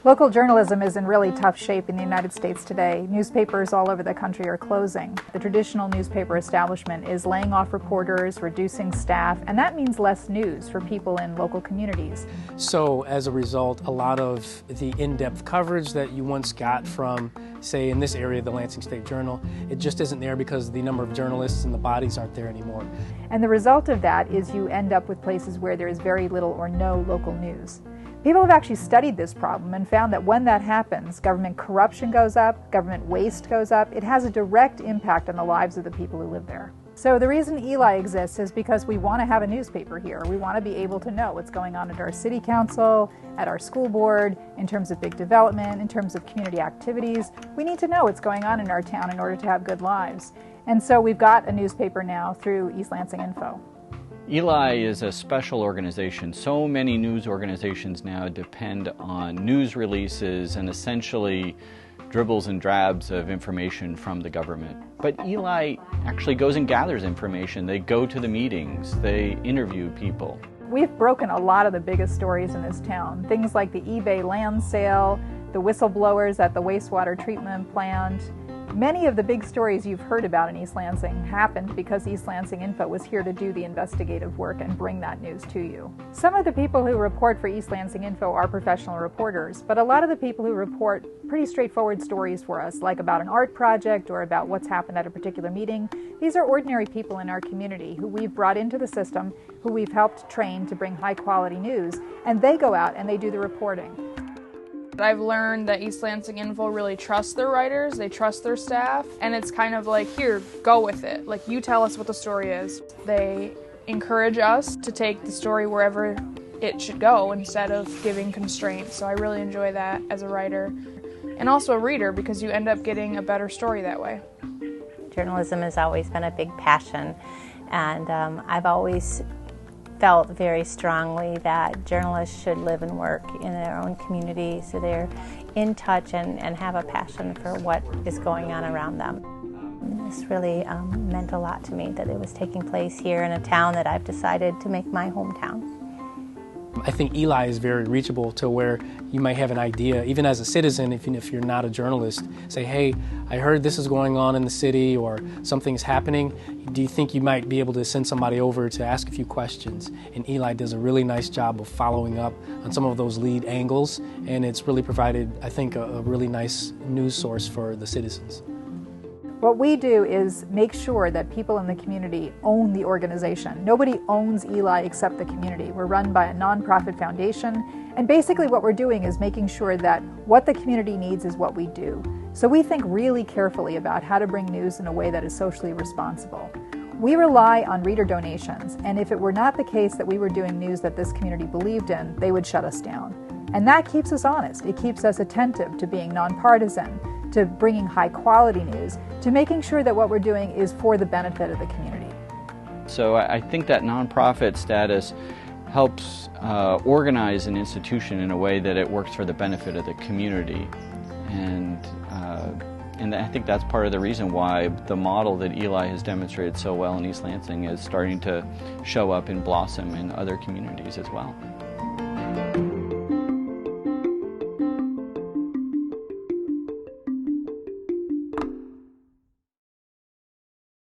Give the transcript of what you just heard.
Local journalism is in really tough shape in the United States today. Newspapers all over the country are closing. The traditional newspaper establishment is laying off reporters, reducing staff, and that means less news for people in local communities. So as a result, a lot of the in-depth coverage that you once got from, say, in this area, the Lansing State Journal, it just isn't there because the number of journalists and the bodies aren't there anymore. And the result of that is you end up with places where there is very little or no local news. People have actually studied this problem and found that when that happens, government corruption goes up, government waste goes up. It has a direct impact on the lives of the people who live there. So the reason Eli exists is because we want to have a newspaper here. We want to be able to know what's going on at our city council, at our school board, in terms of big development, in terms of community activities. We need to know what's going on in our town in order to have good lives. And so we've got a newspaper now through East Lansing Info. Eli is a special organization. So many news organizations now depend on news releases and essentially dribbles and drabs of information from the government. But Eli actually goes and gathers information. They go to the meetings, they interview people. We've broken a lot of the biggest stories in this town. Things like the eBay land sale, the whistleblowers at the wastewater treatment plant. Many of the big stories you've heard about in East Lansing happened because East Lansing Info was here to do the investigative work and bring that news to you. Some of the people who report for East Lansing Info are professional reporters, but a lot of the people who report pretty straightforward stories for us, like about an art project or about what's happened at a particular meeting, these are ordinary people in our community who we've brought into the system, who we've helped train to bring high quality news, and they go out and they do the reporting. I've learned that East Lansing Info really trusts their writers, they trust their staff, and it's kind of like, here, go with it. Like, you tell us what the story is. They encourage us to take the story wherever it should go instead of giving constraints, so I really enjoy that as a writer. And also a reader, because you end up getting a better story that way. Journalism has always been a big passion, and I've always felt very strongly that journalists should live and work in their own community so they're in touch and have a passion for what is going on around them. This really meant a lot to me that it was taking place here in a town that I've decided to make my hometown. I think Eli is very reachable to where you might have an idea, even as a citizen, even if you're not a journalist, say, hey, I heard this is going on in the city or something's happening. Do you think you might be able to send somebody over to ask a few questions? And Eli does a really nice job of following up on some of those lead angles, and it's really provided, I think, a really nice news source for the citizens. What we do is make sure that people in the community own the organization. Nobody owns Eli except the community. We're run by a nonprofit foundation, and basically what we're doing is making sure that what the community needs is what we do. So we think really carefully about how to bring news in a way that is socially responsible. We rely on reader donations, and if it were not the case that we were doing news that this community believed in, they would shut us down. And that keeps us honest. It keeps us attentive to being nonpartisan, to bringing high quality news, to making sure that what we're doing is for the benefit of the community. So I think that nonprofit status helps organize an institution in a way that it works for the benefit of the community. And I think that's part of the reason why the model that Eli has demonstrated so well in East Lansing is starting to show up and blossom in other communities as well.